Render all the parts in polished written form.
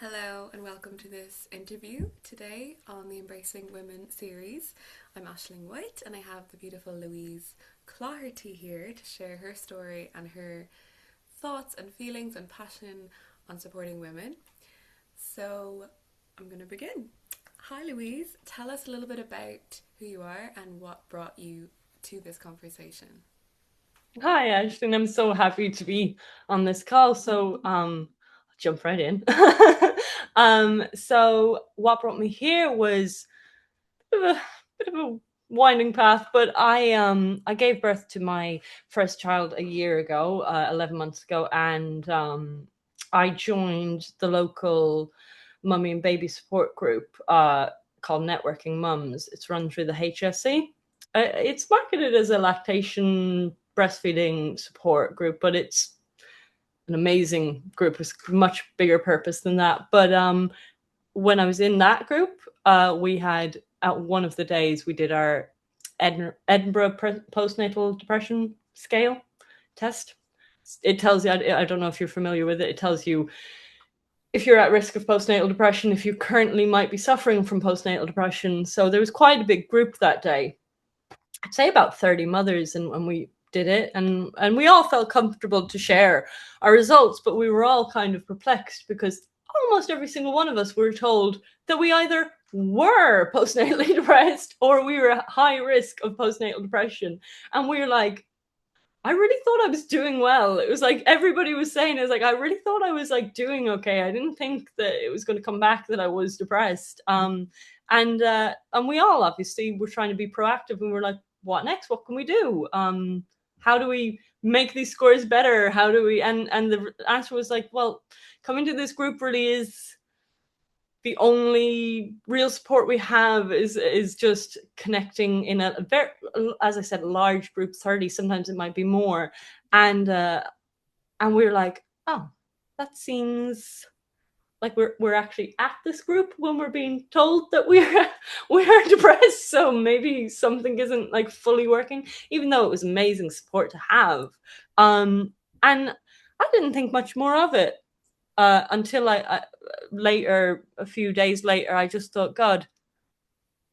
Hello and welcome to this interview today on the Embracing Women series. I'm Aisling White and I have the beautiful Louise Cloherty here to share her story and her thoughts and feelings and passion on supporting women. So I'm going to begin. Hi Louise, tell us a little bit about who you are and what brought you to this conversation. Hi, Ashton. I'm so happy to be on this call. I'll jump right in. So what brought me here was a bit of a winding path, but I gave birth to my first child a year ago, 11 months ago, and I joined the local mummy and baby support group called Networking Mums. It's run through the HSE. It's marketed as a lactation breastfeeding support group, but it's an amazing group with much bigger purpose than that. But when I was in that group, we had at one of the days we did our Edinburgh postnatal depression scale test. It tells you, I don't know if you're familiar with it, it tells you if you're at risk of postnatal depression, if you currently might be suffering from postnatal depression. So there was quite a big group that day. I'd say about 30 mothers, and we did it, and we all felt comfortable to share our results, but we were all kind of perplexed because almost every single one of us were told that we either were postnatally depressed or we were at high risk of postnatal depression. And we were like, I really thought I was doing well. It was like everybody was saying, it was like, I really thought I was like doing okay. I didn't think that it was going to come back that I was depressed. And we all obviously were trying to be proactive, and we're like, what next? What can we do? How do we make these scores better? How do we? And the answer was like, well, coming to this group really is the only real support we have is just connecting in a very, as I said, a large group, 30, sometimes it might be more. And uh and we're like, oh, that seems like we're actually at this group when we're being told that we're we're depressed, so maybe something isn't like fully working, even though it was amazing support to have. And I didn't think much more of it until I later, a few days later, I just thought, God,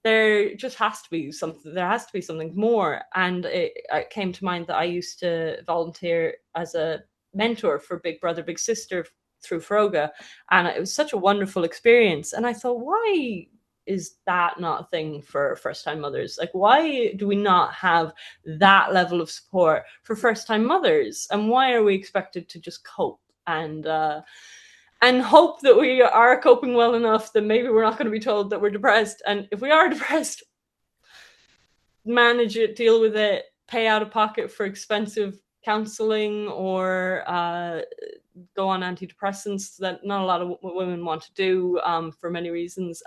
there just has to be something. There has to be something more. And it came to mind that I used to volunteer as a mentor for Big Brother Big Sister through Froga, and it was such a wonderful experience. And I thought, why is that not a thing for first time mothers? Like, why do we not have that level of support for first time mothers? And why are we expected to just cope and hope that we are coping well enough that maybe we're not going to be told that we're depressed? And if we are depressed, manage it, deal with it, pay out of pocket for expensive counseling, or go on antidepressants that not a lot of women want to do, for many reasons.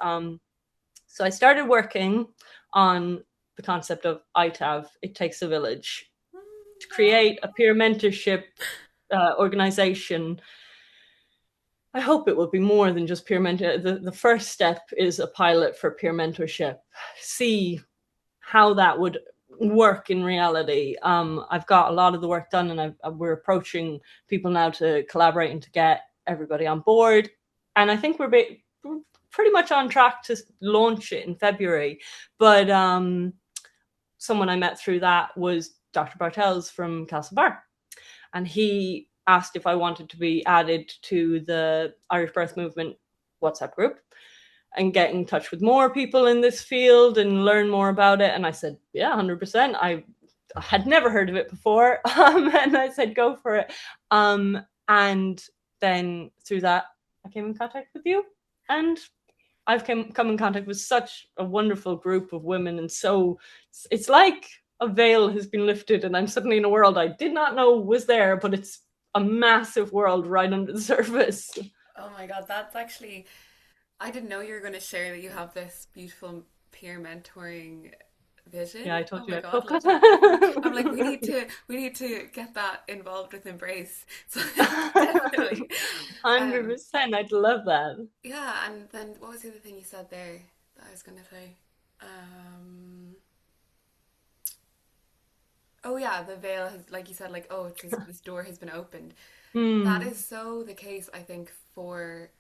So I started working on the concept of ITAV, It Takes a Village, to create a peer mentorship organization. I hope it will be more than just peer mentor. The first step is a pilot for peer mentorship. See how that would work in reality. I've got a lot of the work done, and we're approaching people now to collaborate and to get everybody on board. And I think we're pretty much on track to launch it in February. But someone I met through that was Dr. Bartels from Castlebar, and he asked if I wanted to be added to the Irish Birth Movement WhatsApp group and get in touch with more people in this field and learn more about it. And I said, yeah, 100%. I had never heard of it before. And I said, go for it. And then through that, I came in contact with you. And I've come in contact with such a wonderful group of women. And so it's like a veil has been lifted, and I'm suddenly in a world I did not know was there, but it's a massive world right under the surface. Oh my God, that's actually, I didn't know you were going to share that you have this beautiful peer mentoring Yeah, vision. I told Oh you my I'd God, cook. like I'm like we need to get that involved with Embrace. So definitely. Um 100%. I'd love that. yeah, and then what was the other thing you said there that I was going to say? Um oh yeah, the veil has, like you said, like, this door has been opened. That Hmm. is so the case, I think, for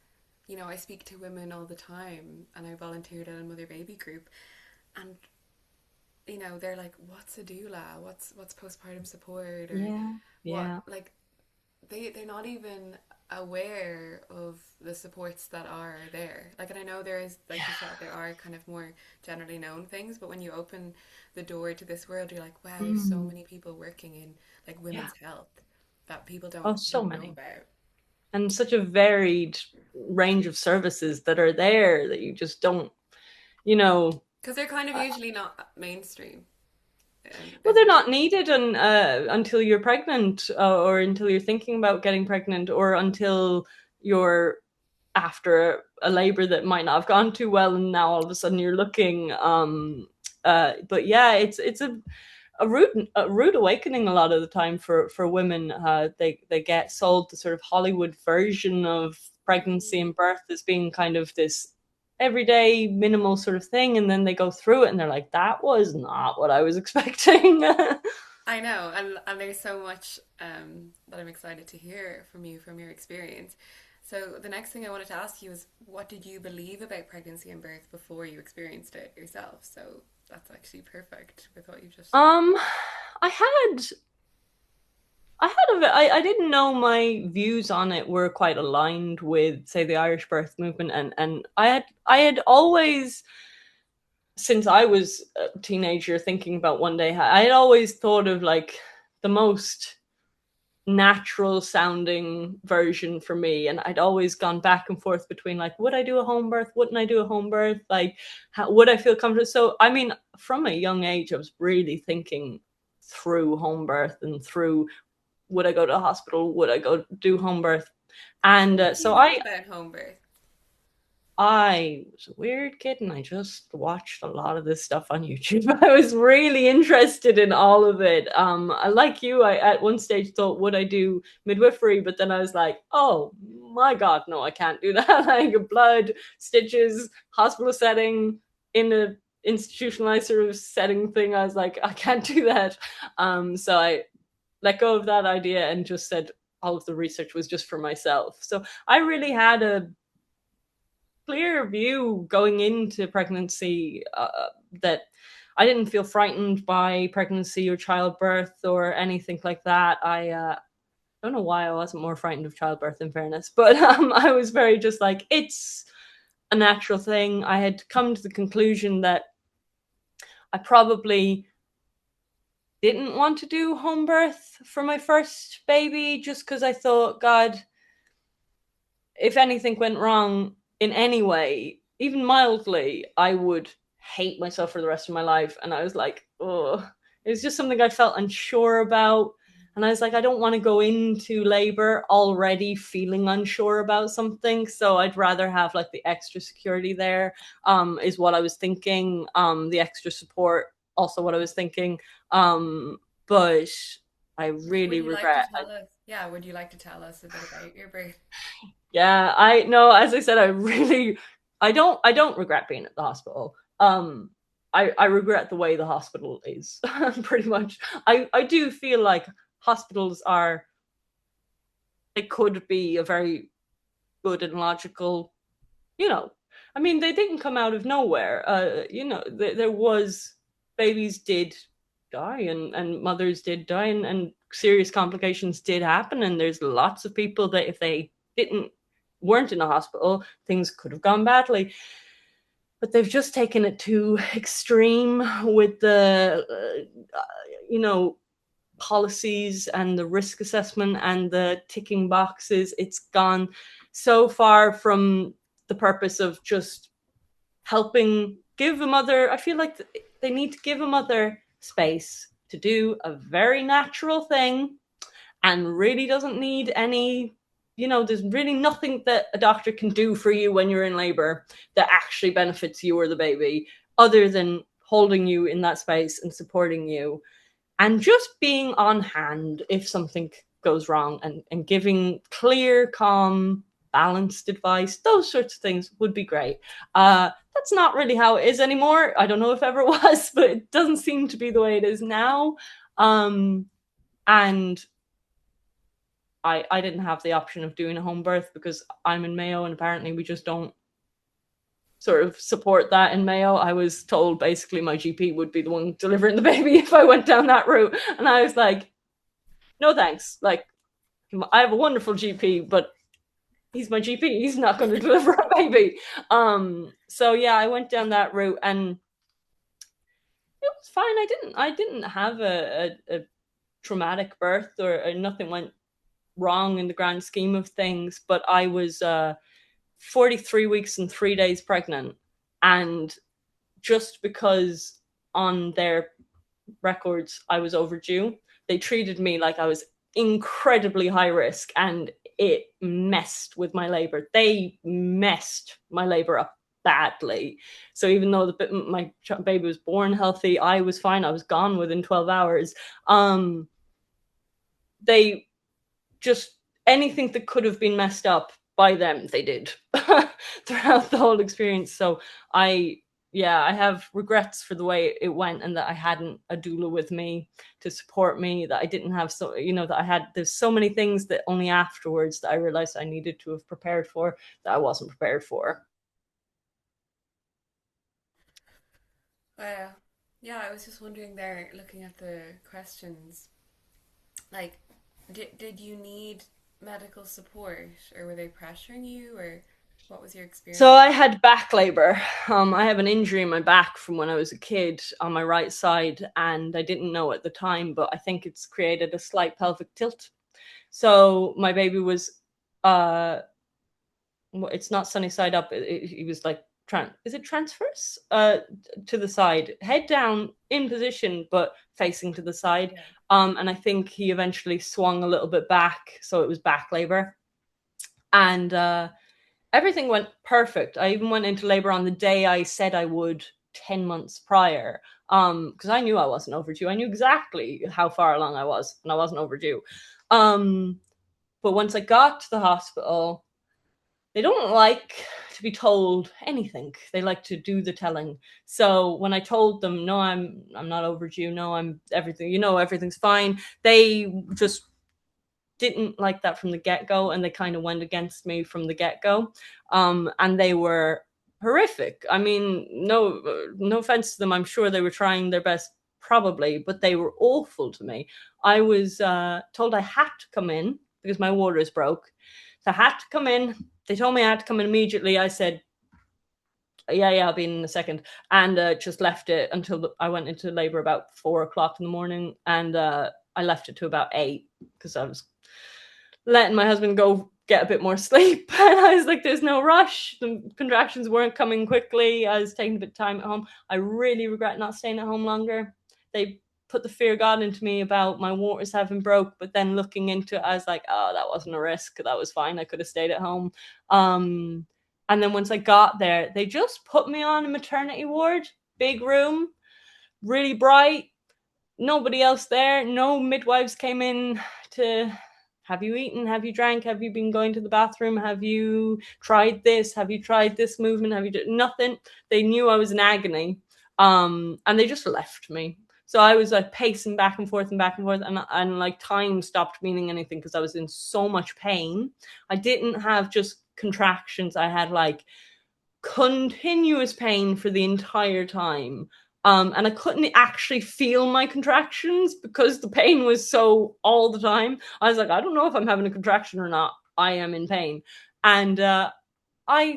I speak to women all the time and I volunteered at a mother baby group, and they're like, what's a doula? What's postpartum support? Or Yeah, what, yeah. like, they're not even aware of the supports that are there. Like, and I know there is, like you said, there are kind of more generally known things, but when you open the door to this world, you're like, wow, there's so Mm, many people working in like yeah. women's health that people Oh, don't so don't know many. about. And such a varied range of services that are there that you just don't, you know, Because they're kind of usually not mainstream. well, they're Isn't not needed until you're pregnant, or until you're thinking about getting pregnant, or until you're after a labor that might not have gone too well, and now all of a sudden you're looking. But yeah, it's a rude awakening a lot of the time for women. They get sold the sort of Hollywood version of pregnancy Mm. and birth as being kind of this everyday minimal sort of thing, and then they go through it and they're like, that was not what I was expecting. I know, and there's so much that I'm excited to hear from you, from your experience. So the next thing I wanted to ask you is, what did you believe about pregnancy and birth before you experienced it yourself? So that's actually perfect with what you just shared. um I had I didn't know my views on it were quite aligned with, say, the Irish birth movement, and I had always, since I was a teenager, thinking about one day, I had always thought of like the most natural sounding version for me, and I'd always gone back and forth between like, would I do a home birth, wouldn't I do a home birth, like would I feel comfortable. So I mean, from a young age I was really thinking through home birth and through, would I go to the hospital, would I go do home birth. How And did you so know I about home birth? I was a weird kid and I just watched a lot of this stuff on YouTube. I was really interested in all of it. Like you, I at one stage thought, would I do midwifery? But then I was like, oh my God, no, I can't do that. Like blood, stitches, hospital setting, in a institutionalized sort of setting thing. I was like, I can't do that. So I let go of that idea and just said all of the research was just for myself. So I really had a clear view going into pregnancy, that I didn't feel frightened by pregnancy or childbirth or anything like that. I don't know why I wasn't more frightened of childbirth, in fairness, but I was very just like, it's a natural thing. I had come to the conclusion that I probably didn't want to do home birth for my first baby, just because I thought, God, if anything went wrong in any way, even mildly, I would hate myself for the rest of my life. And I was like, oh, it was just something I felt unsure about. And I was like, I don't want to go into labor already feeling unsure about something. So I'd rather have like the extra security there, is what I was thinking. The extra support, also what I was thinking. But I Would really you like to regret. tell us? Yeah, would you like to tell us a bit about your birth? Yeah, I know. As I said, I don't regret being at the hospital. I regret the way the hospital is, pretty much. I do feel like hospitals are, they could be a very good and logical, you know. I mean, they didn't come out of nowhere. There was, babies did die, and mothers did die, and serious complications did happen. And there's lots of people that if they didn't weren't in a hospital, things could have gone badly. But they've just taken it too extreme with the, you know, policies and the risk assessment and the ticking boxes. It's gone so far from the purpose of just helping give a mother. I feel like they need to give a mother space to do a very natural thing, and really doesn't need any, there's really nothing that a doctor can do for you when you're in labor that actually benefits you or the baby, other than holding you in that space and supporting you and just being on hand if something goes wrong, and giving clear, calm, balanced advice. Those sorts of things would be great. That's not really how it is anymore. I don't know if it ever was, but it doesn't seem to be the way it is now. And I didn't have the option of doing a home birth because I'm in Mayo, and apparently we just don't sort of support that in Mayo. I was told basically my GP would be the one delivering the baby if I went down that route. And I was like, no thanks. Like, I have a wonderful GP, but he's my GP. He's not going to deliver a baby. So yeah, I went down that route, and it was fine. I didn't have a traumatic birth, or nothing went wrong in the grand scheme of things. But I was 43 weeks and 3 days pregnant, and just because on their records I was overdue, they treated me like I was incredibly high risk, and it messed with my labor. They messed my labor up badly. So even though my baby was born healthy, I was fine. I was gone within 12 hours. They just, anything that could have been messed up by them, they did throughout the whole experience. So I have regrets for the way it went, and that I hadn't a doula with me to support me, that I didn't have, so, that there's so many things that only afterwards that I realized I needed to have prepared for, that I wasn't prepared for. Yeah, I was just wondering there, looking at the questions, like, did you need medical support, or were they pressuring you, or what was your So experience? I had back labor. I have an injury in my back from when I was a kid on my right side, and I didn't know at the time, but I think it's created a slight pelvic tilt. So my baby was, it's not sunny side up. He was like, is it transverse? To the side, head down in position, but facing to the side. Yeah. And I think he eventually swung a little bit back, so it was back labor. And everything went perfect. I even went into labor on the day I said I would 10 months prior, because I knew I wasn't overdue. I knew exactly how far along I was, and I wasn't overdue. But once I got to the hospital, they don't like to be told anything. They like to do the telling. So when I told them, no, I'm not overdue, no, I'm everything, everything's fine, they just didn't like that from the get-go, and they kind of went against me from the get-go. And they were horrific. I mean, no offense to them. I'm sure they were trying their best, probably, but they were awful to me. I was told I had to come in because my waters broke. So I had to come in. They told me I had to come in immediately. I said, yeah, I'll be in a second. And just left it until I went into labor about 4 o'clock in the morning. And I left it to about 8 because I was letting my husband go get a bit more sleep. And I was like, there's no rush. The contractions weren't coming quickly. I was taking a bit of time at home. I really regret not staying at home longer. They put the fear of God into me about my waters having broke, but then looking into it, I was like, oh, that wasn't a risk. That was fine. I could have stayed at home. And then once I got there, they just put me on a maternity ward, big room, really bright, nobody else there. No midwives came in to, have you eaten? Have you drank? Have you been going to the bathroom? Have you tried this? Have you tried this movement? Have you done nothing? They knew I was in agony. And they just left me. So I was like pacing back and forth, and like time stopped meaning anything because I was in so much pain. I didn't have just contractions. I had like continuous pain for the entire time. And I couldn't actually feel my contractions because the pain was so all the time. I was like, I don't know if I'm having a contraction or not. I am in pain. And I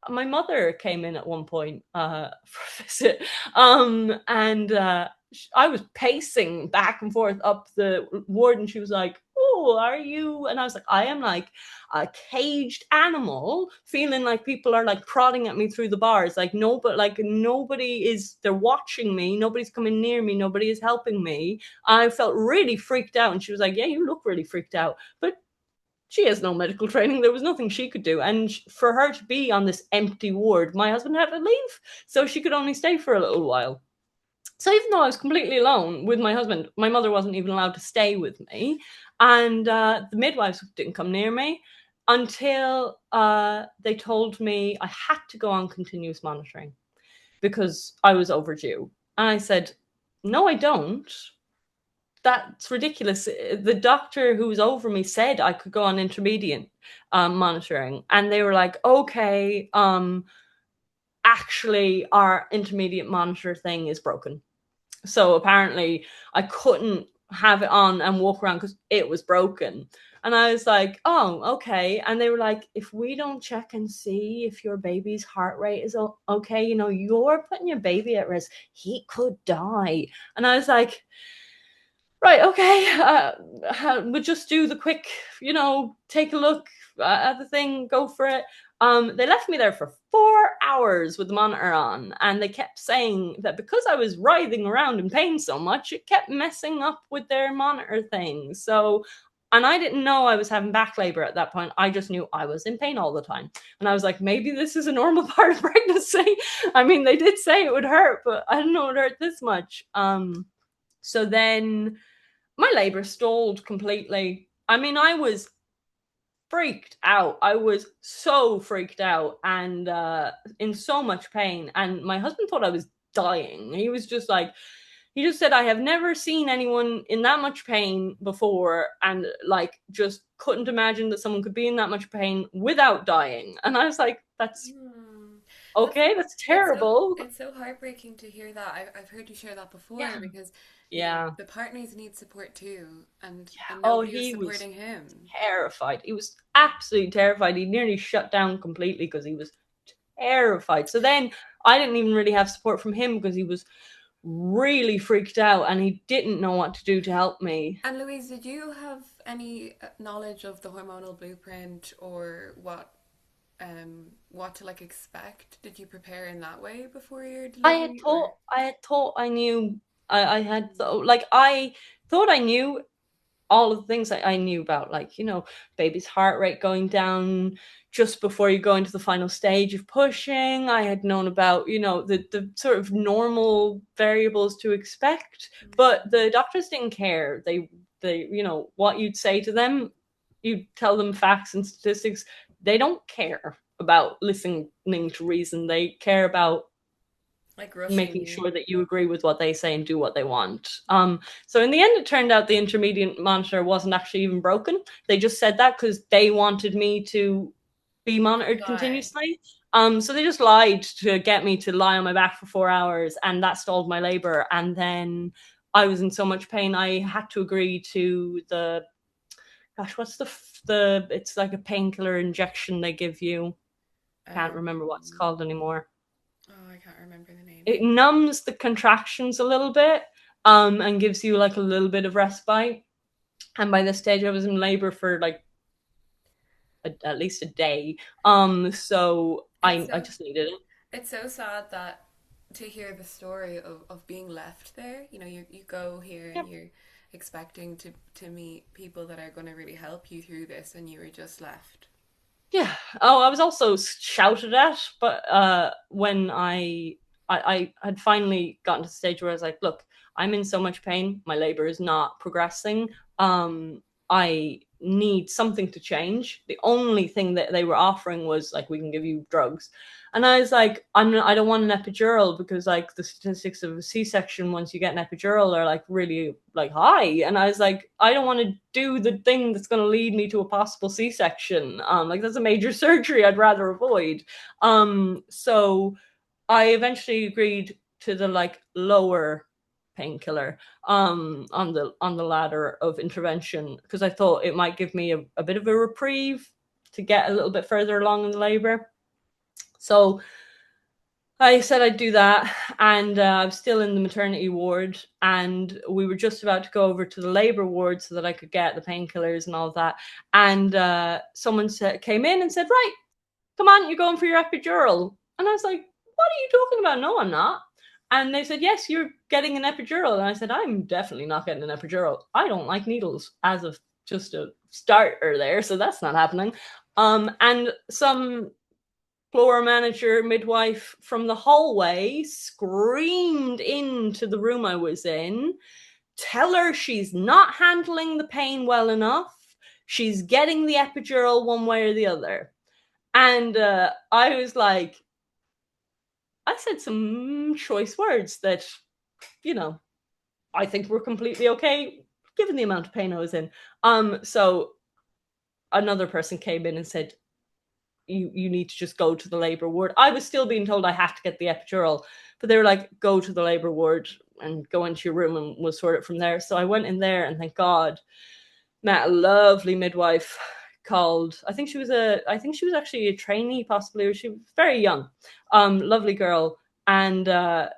my mother came in at one point for a visit, and I was pacing back and forth up the ward, and she was like, oh, are you? And I was like, I am like a caged animal, feeling like people are like prodding at me through the bars, like nobody is, they're watching me, nobody's coming near me, nobody is helping me. I felt really freaked out, and she was like, yeah, you look really freaked out, but she has no medical training. There was nothing she could do. And for her to be on this empty ward, my husband had to leave. So she could only stay for a little while. So even though I was completely alone with my husband, my mother wasn't even allowed to stay with me. And the midwives didn't come near me until they told me I had to go on continuous monitoring because I was overdue. And I said, no, I don't. that's ridiculous. The doctor who was over me said I could go on intermediate monitoring, and they were like, okay, actually our intermediate monitor thing is broken. So apparently I couldn't have it on and walk around because it was broken. And I was like, oh, okay. And they were like, if we don't check and see if your baby's heart rate is okay, you know, you're putting your baby at risk. He could die. And I was like, right, okay, we'll just do the quick, you know, take a look at the thing, go for it. They left me there for 4 hours with the monitor on, and they kept saying that because I was writhing around in pain so much, it kept messing up with their monitor thing. So, and I didn't know I was having back labor at that point. I just knew I was in pain all the time. And I was like, maybe this is a normal part of pregnancy. I mean, they did say it would hurt, but I didn't know it would hurt this much. So then my labor stalled completely. I mean, I was freaked out. I was so freaked out and in so much pain. And my husband thought I was dying. He was just like, he just said, I have never seen anyone in that much pain before, and like just couldn't imagine that someone could be in that much pain without dying. And I was like, that's That's okay, that's terrible. it's so heartbreaking to hear that. I've heard you share that before Yeah. because Yeah. the partners need support too, and Oh, nobody was he was supporting him. terrified. He was absolutely terrified. He nearly shut down completely because he was terrified. So then I didn't even really have support from him because he was really freaked out and he didn't know what to do to help me. And Louise, did you have any knowledge of the hormonal blueprint or what to like expect? Did you prepare in that way before your delivery or? I had thought I knew. I had like I thought I knew all of the things that I knew about, like, you know, baby's heart rate going down just before you go into the final stage of pushing. I had known about, you know, the sort of normal variables to expect, but the doctors didn't care. They, you know, what you'd say to them, you tell them facts and statistics. They don't care about listening to reason. They care about Like rushing making you. sure that you agree with what they say and do what they want. So in the end, it turned out the intermediate monitor wasn't actually even broken. They just said that because they wanted me to be monitored Lie. continuously. So they just lied to get me to lie on my back for 4 hours, and that stalled my labor. And then I was in so much pain, I had to agree to the gosh, what's the? It's like a painkiller injection they give you. Can't remember what it's Um, called anymore. oh, I can't remember the name. It numbs the contractions a little bit, and gives you like a little bit of respite. And by this stage, I was in labor for like at least a day. So It's I so just needed it. it's so sad that to hear the story of being left there. You know, you go here Yeah. and you're expecting to meet people that are going to really help you through this, and you were just left. Yeah. Oh, I was also shouted at, but when I had finally gotten to the stage where I was like, look, I'm in so much pain, my labor is not progressing. I need something to change. The only thing that they were offering was like, we can give you drugs. And I was like, I don't want an epidural because like the statistics of a C-section once you get an epidural are like really like high. And I was like, I don't want to do the thing that's going to lead me to a possible C-section. Like that's a major surgery I'd rather avoid. So I eventually agreed to the like lower painkiller on the ladder of intervention because I thought it might give me a bit of a reprieve to get a little bit further along in the labor. So I said I'd do that, and I was still in the maternity ward, and we were just about to go over to the labor ward so that I could get the painkillers and all of that. And someone came in and said, "Right, come on, you're going for your epidural." And I was like, "What are you talking about? No, I'm not." And they said, "Yes, you're getting an epidural." And I said, "I'm definitely not getting an epidural. I don't like needles as of just a starter there, so that's not happening." And some floor manager midwife from the hallway screamed into the room I was in, tell her she's not handling the pain well enough. She's getting the epidural one way or the other. And I was like, I said some choice words that, you know, I think were completely okay given the amount of pain I was in. So another person came in and said, you need to just go to the labor ward. I was still being told I have to get the epidural, but they were like, go to the labor ward and go into your room and we'll sort it from there. So I went in there and thank God met a lovely midwife called, I think she was actually a trainee possibly, or she was very young, lovely girl. And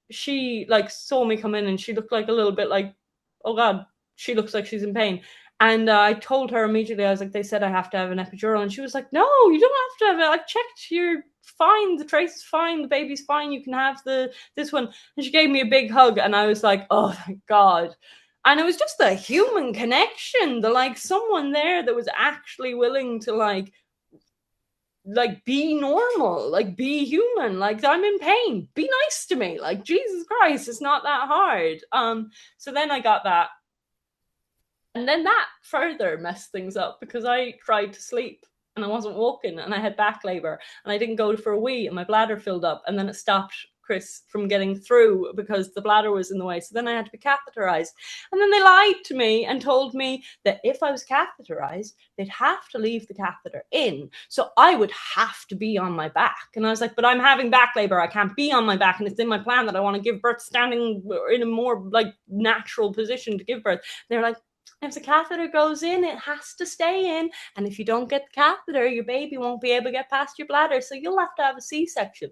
she like saw me come in and she looked like a little bit like, oh God, she looks like she's in pain. And I told her immediately, I was like, they said I have to have an epidural. And she was like, no, you don't have to have it. I've checked, you're fine. The trace is fine. The baby's fine. You can have this one. And she gave me a big hug. And I was like, oh, thank God. And it was just the human connection, the like someone there that was actually willing to like be normal, like be human, like I'm in pain, be nice to me, like Jesus Christ, it's not that hard. So then I got that, and then that further messed things up because I tried to sleep and I wasn't walking and I had back labor and I didn't go for a wee and my bladder filled up and then it stopped Chris from getting through because the bladder was in the way. So then I had to be catheterized. And then they lied to me and told me that if I was catheterized, they'd have to leave the catheter in. So I would have to be on my back. And I was like, but I'm having back labor. I can't be on my back. And it's in my plan that I want to give birth standing in a more like natural position to give birth. They're like, if the catheter goes in, it has to stay in. And if you don't get the catheter, your baby won't be able to get past your bladder. So you'll have to have a C-section.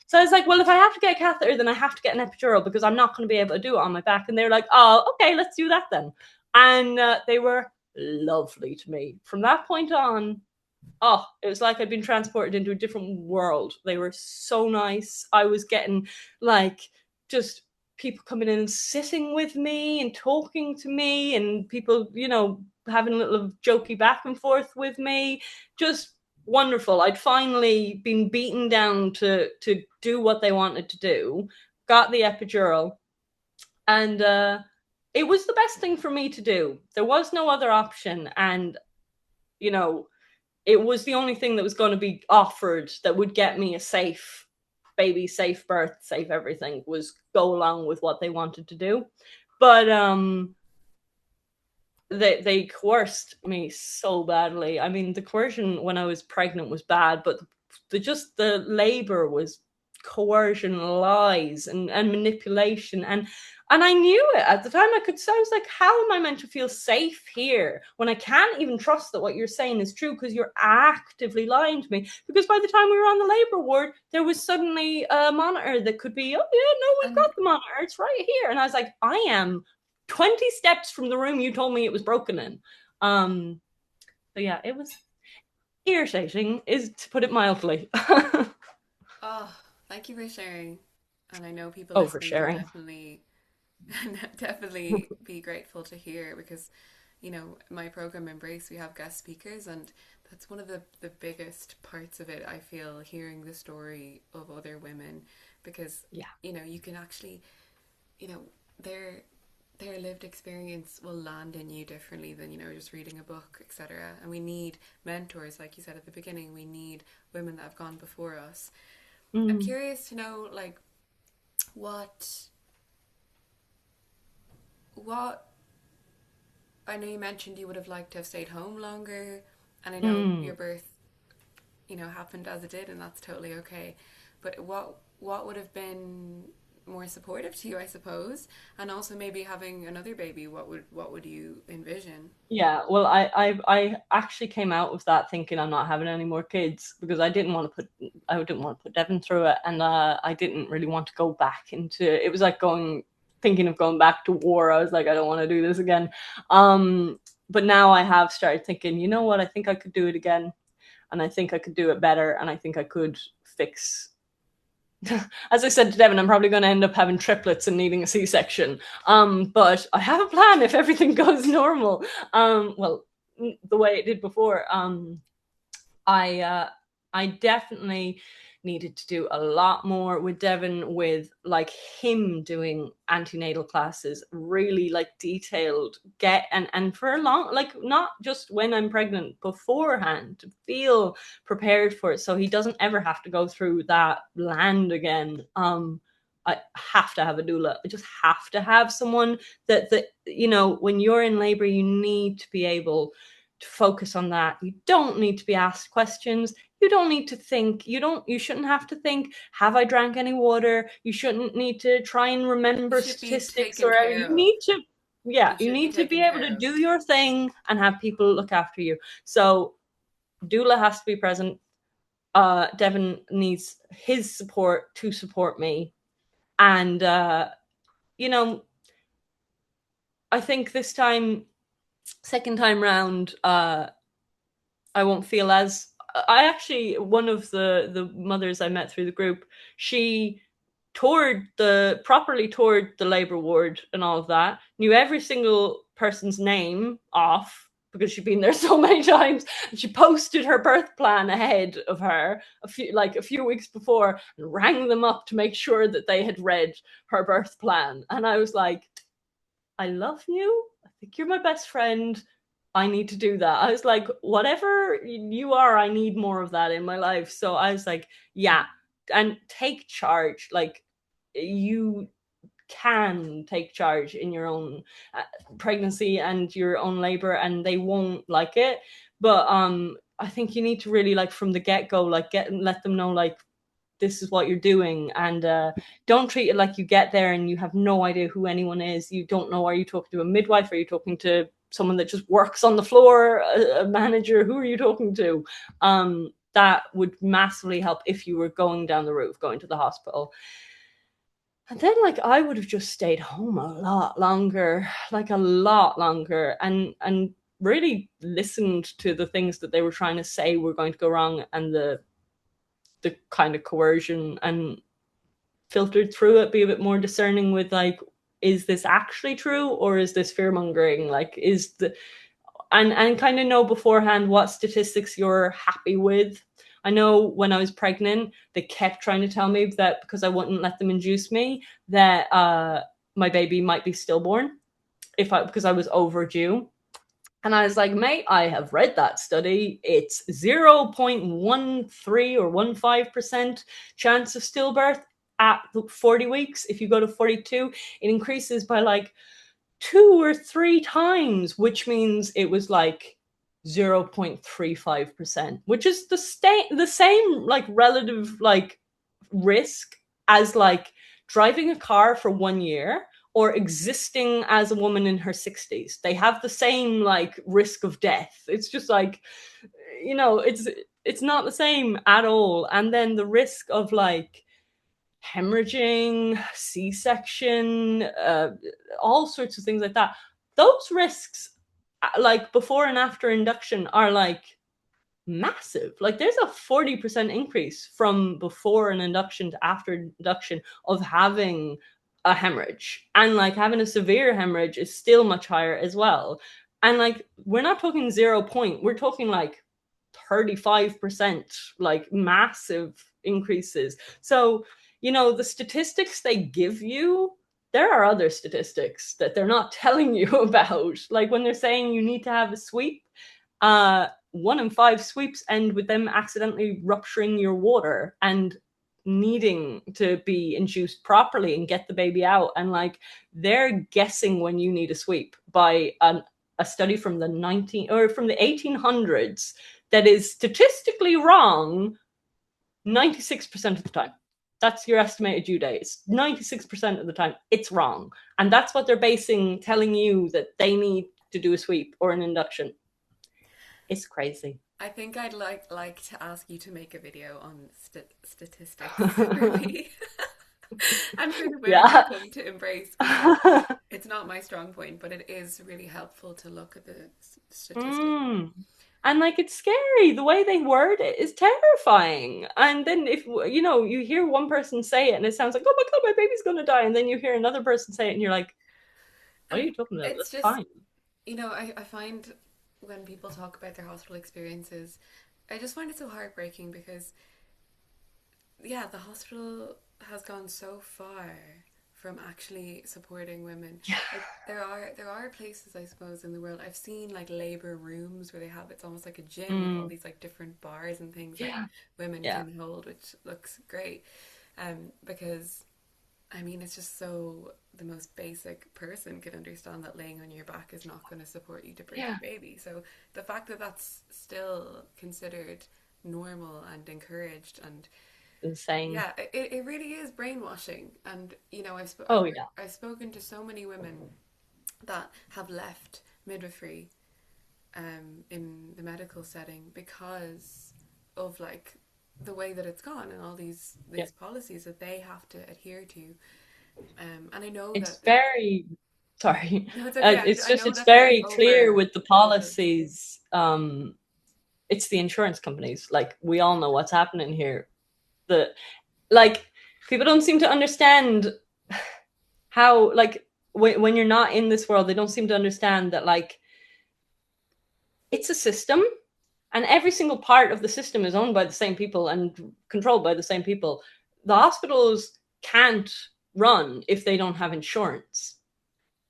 So I was like, well, if I have to get a catheter, then I have to get an epidural because I'm not going to be able to do it on my back. And they're like, oh, okay, let's do that then. And they were lovely to me. From that point on, oh, it was like I'd been transported into a different world. They were so nice. I was getting like just people coming in and sitting with me and talking to me and people, you know, having a little jokey back and forth with me. Just wonderful. I'd finally been beaten down to do what they wanted to do, got the epidural, and it was the best thing for me to do. There was no other option. And, you know, it was the only thing that was going to be offered that would get me a safe baby, safe birth, safe everything, was go along with what they wanted to do. But they coerced me so badly. I mean, the coercion when I was pregnant was bad, but the labor was coercion, lies, and manipulation, and I knew it at the time. I was like, how am I meant to feel safe here when I can't even trust that what you're saying is true because you're actively lying to me? Because by the time we were on the labor ward, there was suddenly a monitor that could be, oh yeah, no, we've got the monitor, it's right here. And I was like, I am 20 steps from the room you told me it was broken in. So yeah, it was irritating, is to put it mildly. Oh, thank you for sharing. And I know people Oh, for listening can sharing. definitely be grateful to hear because, you know, my program Embrace, we have guest speakers, and that's one of the biggest parts of it. I feel hearing the story of other women because, Yeah. you know, you can actually, you know, their lived experience will land in you differently than, you know, just reading a book, etc. And we need mentors, like you said at the beginning. We need women that have gone before us. I'm Mm. curious to know, like, what what I know you mentioned you would have liked to have stayed home longer, and I know Mm. your birth, you know, happened as it did, and that's totally okay. But what would have been more supportive to you, I suppose, and also maybe having another baby, what would you envision? Yeah, well, I actually came out of that thinking I'm not having any more kids because I didn't want to put Devin through it, and I didn't really want to go back into it. Was like thinking of going back to war. I was like, I don't want to do this again. But now I have started thinking, you know what? I think I could do it again, and I think I could do it better, and I think I could fix. As I said to Devin, I'm probably going to end up having triplets and needing a C-section. But I have a plan if everything goes normal. Well, the way it did before. I I definitely needed to do a lot more with Devin, with like him doing antenatal classes, really like detailed, and for a long, like not just when I'm pregnant, beforehand, to feel prepared for it so he doesn't ever have to go through that land again. I have to have a doula. I just have to have someone that when you're in labor, you need to be able to focus on that. You don't need to be asked questions. You don't need to think. You shouldn't have to think, have I drank any water? You shouldn't need to try and You remember should be statistics taken or care you of. need to, yeah, You you should be need to taken be able care to of. do your thing and have people look after you. So doula has to be present. Devin needs his support to support me. And, I think this time, second time round, I won't feel as. I actually, one of the mothers I met through the group, she properly toured the labor ward and all of that, knew every single person's name off because she'd been there so many times, and she posted her birth plan ahead of her a few weeks before and rang them up to make sure that they had read her birth plan. And I was like, I love you. I think you're my best friend. I need to do that. I was like, whatever you are, I need more of that in my life. So I was like, yeah, and take charge. Like, you can take charge in your own pregnancy and your own labor, and they won't like it. But I think you need to really, like, from the get-go, like, let them know, like, this is what you're doing, and don't treat it like you get there and you have no idea who anyone is. You don't know, are you talking to a midwife, are you talking to someone that just works on the floor, a manager, who are you talking to? That would massively help if you were going down the route of going to the hospital. And then, like, I would have just stayed home a lot longer, like a lot longer, and really listened to the things that they were trying to say were going to go wrong, and the kind of coercion, and filtered through it, be a bit more discerning with, like, is this actually true or is this fear mongering? Like, is the and kind of know beforehand what statistics you're happy with. I know when I was pregnant, they kept trying to tell me that because I wouldn't let them induce me, that my baby might be stillborn because I was overdue. And I was like, mate, I have read that study. It's 0.13 or 15% chance of stillbirth at 40 weeks. If you go to 42, it increases by like 2 or 3 times, which means it was like 0.35%, which is the same like relative like risk as like driving a car for 1 year or existing as a woman in her 60s. They have the same like risk of death. It's just like, it's not the same at all. And then the risk of like hemorrhaging, C-section, all sorts of things like that. Those risks, like before and after induction, are like massive. Like, there's a 40% increase from before an induction to after induction of having a hemorrhage, and like having a severe hemorrhage is still much higher as well. And like, we're not talking 0 point, we're talking like 35%, like massive increases. So the statistics they give you, there are other statistics that they're not telling you about. Like, when they're saying you need to have a sweep, 1 in 5 sweeps end with them accidentally rupturing your water and needing to be induced properly and get the baby out. And like, they're guessing when you need a sweep by a study from the 1800s that is statistically wrong 96% of the time. That's your estimated due dates. 96% of the time, it's wrong. And that's what they're telling you that they need to do a sweep or an induction. It's crazy. I think I'd like to ask you to make a video on statistics for me and for the women who Yeah. come to Embrace, because it's not my strong point, but it is really helpful to look at the statistics. Mm. And like, it's scary. The way they word it is terrifying. And then if you hear one person say it and it sounds like, oh my God, my baby's gonna die, and then you hear another person say it and you're like, what are And you talking about? it's That's just, fine. I find when people talk about their hospital experiences, I just find it so heartbreaking because, yeah, the hospital has gone so far from actually supporting women. Yeah. Like, there are places, I suppose, in the world. I've seen like labor rooms where they have, it's almost like a gym with all Mm. these like different bars and things that Yeah. women Yeah. can hold, which looks great. Because I mean, it's just so the most basic person could understand that laying on your back is not going to support you to birth Yeah. your baby. So the fact that that's still considered normal and encouraged, and Insane. yeah, it really is brainwashing. And you know, Oh yeah. I've spoken to so many women that have left midwifery in the medical setting because of like the way that it's gone and all Yeah. these policies that they have to adhere to. And I know It's that very sorry. no, it's okay. It's I just know it's that they're very clear with the over. policies. It's the insurance companies. Like we all know what's happening here. The like people don't seem to understand how like when you're not in this world, they don't seem to understand that like it's a system and every single part of the system is owned by the same people and controlled by the same people. The hospitals can't run if they don't have insurance.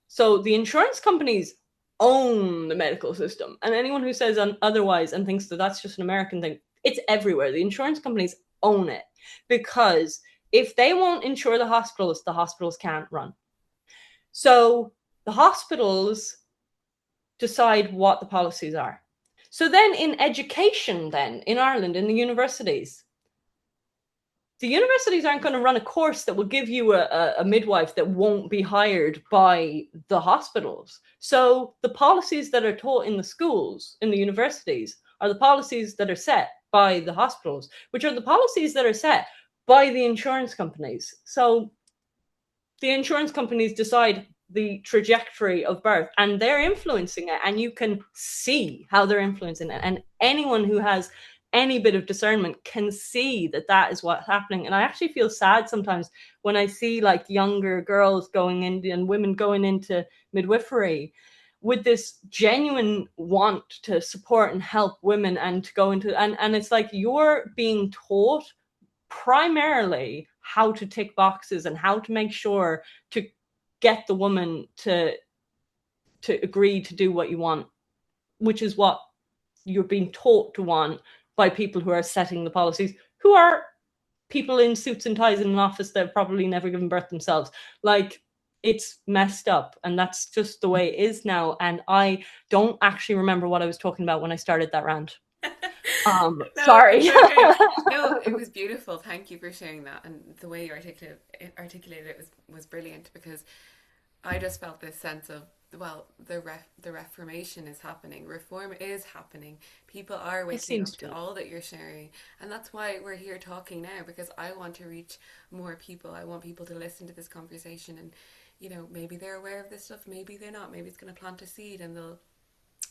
So the insurance companies own the medical system. And anyone who says otherwise and thinks that that's just an American thing, it's everywhere. The insurance companies own it because if they won't insure the hospitals can't run. So the hospitals decide what the policies are. So then in education, then in Ireland, in the universities aren't going to run a course that will give you a midwife that won't be hired by the hospitals. So the policies that are taught in the schools, in the universities, are the policies that are set by the hospitals, which are the policies that are set by the insurance companies. So the insurance companies decide the trajectory of birth and they're influencing it, and you can see how they're influencing it, and anyone who has any bit of discernment can see that that is what's happening. And I actually feel sad sometimes when I see like younger girls going in and women going into midwifery with this genuine want to support and help women and to go into and it's like you're being taught primarily how to tick boxes and how to make sure to get the woman to agree to do what you want, which is what you're being taught to want by people who are setting the policies, who are people in suits and ties in an office that have probably never given birth themselves. Like, it's messed up, and that's just the way it is now. And I don't actually remember what I was talking about when I started that rant. No, Sorry. it's okay. No, it was beautiful. Thank you for sharing that, and the way you articulated it was brilliant because I just felt this sense of well, the reformation is happening, reform is happening. People are It waking seems up to to be. all that you're sharing, and that's why we're here talking now because I want to reach more people. I want people to listen to this conversation, and you know maybe they're aware of this stuff, maybe they're not. Maybe it's going to plant a seed, and they'll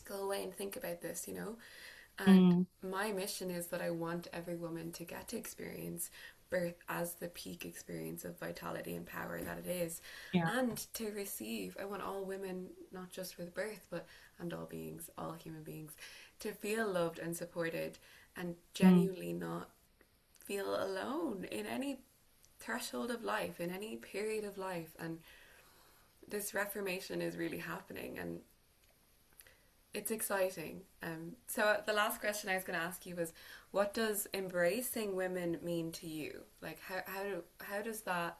go away and think about this. You know, and Mm, my mission is that I want every woman to get to experience birth as the peak experience of vitality and power that it is. yeah. And to receive, I want all women, not just with birth, but and all beings, all human beings, to feel loved and supported and Mm, genuinely not feel alone in any threshold of life, in any period of life. And this reformation is really happening. And it's exciting. So the last question I was going to ask you was, what does embracing women mean to you? Like, how does that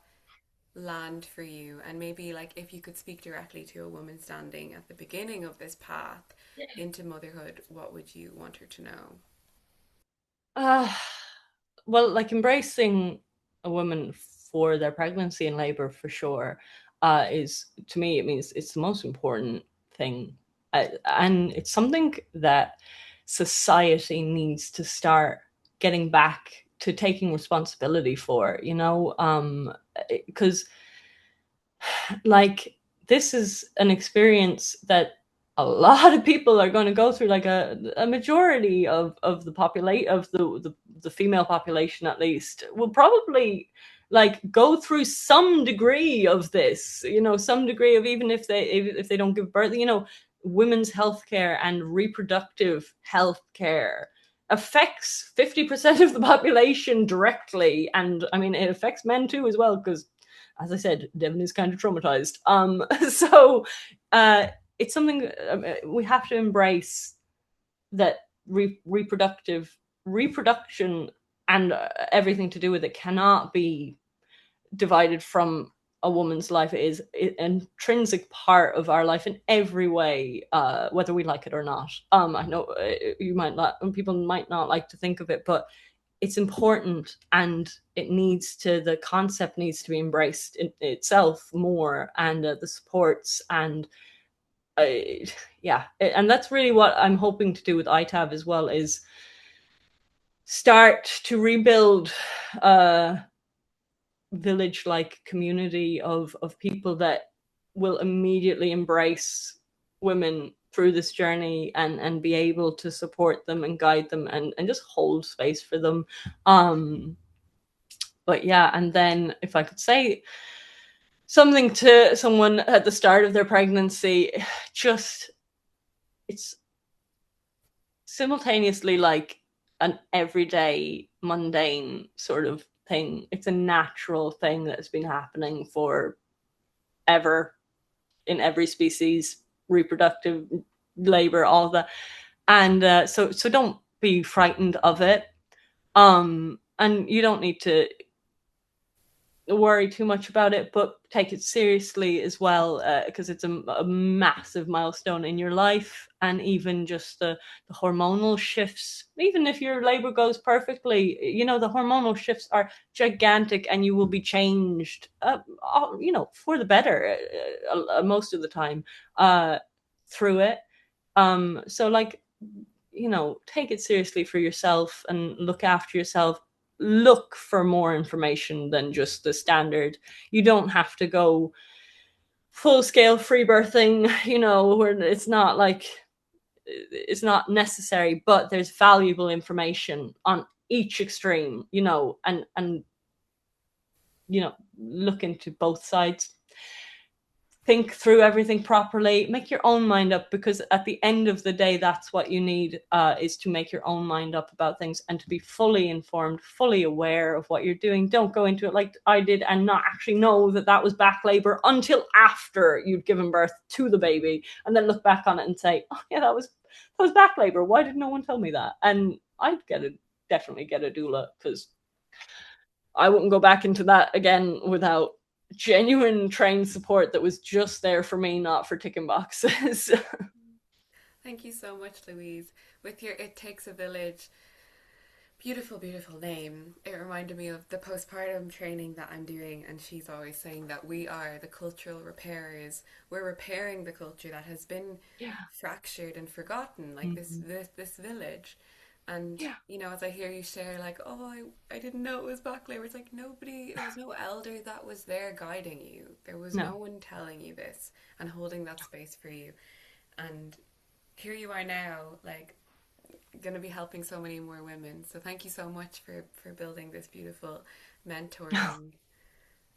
land for you? And maybe like if you could speak directly to a woman standing at the beginning of this path into motherhood, what would you want her to know? Uh, well, like embracing a woman for their pregnancy and labor for sure is to me it means it's the most important thing, and it's something that society needs to start getting back to taking responsibility for. You know, because like this is an experience that a lot of people are going to go through, like a majority of the populate of the female population at least will probably like go through some degree of this, you know, some degree of, even if they don't give birth, you know, women's healthcare and reproductive healthcare affects 50% of the population directly, and I mean it affects men too as well, because as I said, Devon is kind of traumatized. So it's something we have to embrace, that reproduction and everything to do with it cannot be divided from a woman's life. It is an intrinsic part of our life in every way, whether we like it or not. I know you might not, people might not like to think of it, but it's important, and the concept needs to be embraced in itself more, and the supports, and yeah, and that's really what I'm hoping to do with ITAV as well, is start to rebuild a village-like community of people that will immediately embrace women through this journey, and be able to support them and guide them, and just hold space for them. But yeah, and then if I could say something to someone at the start of their pregnancy, just, it's simultaneously like an everyday mundane sort of thing. It's a natural thing that's been happening for ever in every species, reproductive labor, all of that. And so don't be frightened of it. And you don't need to worry too much about it, but take it seriously as well, because it's a massive milestone in your life. And even just the hormonal shifts, even if your labor goes perfectly, the hormonal shifts are gigantic, and you will be changed, for the better, most of the time, through it. So like, take it seriously for yourself and look after yourself. Look for more information than just the standard. You don't have to go full scale free birthing, where it's not necessary, but there's valuable information on each extreme, and look into both sides. Think through everything properly, make your own mind up, because at the end of the day, that's what you need, is to make your own mind up about things, and to be fully informed, fully aware of what you're doing. Don't go into it like I did and not actually know that was back labor until after you'd given birth to the baby, and then look back on it and say, oh yeah, that was back labor. Why did no one tell me that? And I'd definitely get a doula, because I wouldn't go back into that again without genuine trained support that was just there for me, not for ticking boxes. Thank you so much, Louise. With your It Takes a Village, beautiful, beautiful name. It reminded me of the postpartum training that I'm doing, and she's always saying that we are the cultural repairers. We're repairing the culture that has been Yeah. fractured and forgotten, like Mm-hmm. this village. And Yeah. as I hear you share, like, oh, I didn't know it was back labor. It's like there was no elder that was there guiding you. There was No. no one telling you this and holding that space for you. And here you are now, like, going to be helping so many more women. So thank you so much for building this beautiful mentoring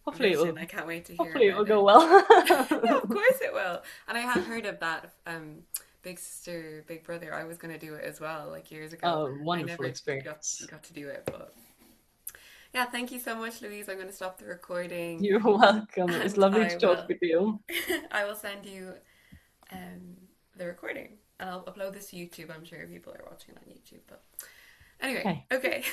Hopefully it vision. will. I can't wait to hear Hopefully it will about go it. well. No, of course it will. And I have heard of that big sister, big brother. I was going to do it as well, like years ago. Oh, I wonderful never experience. got to do it, but yeah, thank you so much, Louise. I'm going to stop the recording, You're welcome. It was and lovely to talk with you. I will send you um, the recording, and I'll upload this to YouTube. I'm sure people are watching it on YouTube, but anyway, Okay. okay.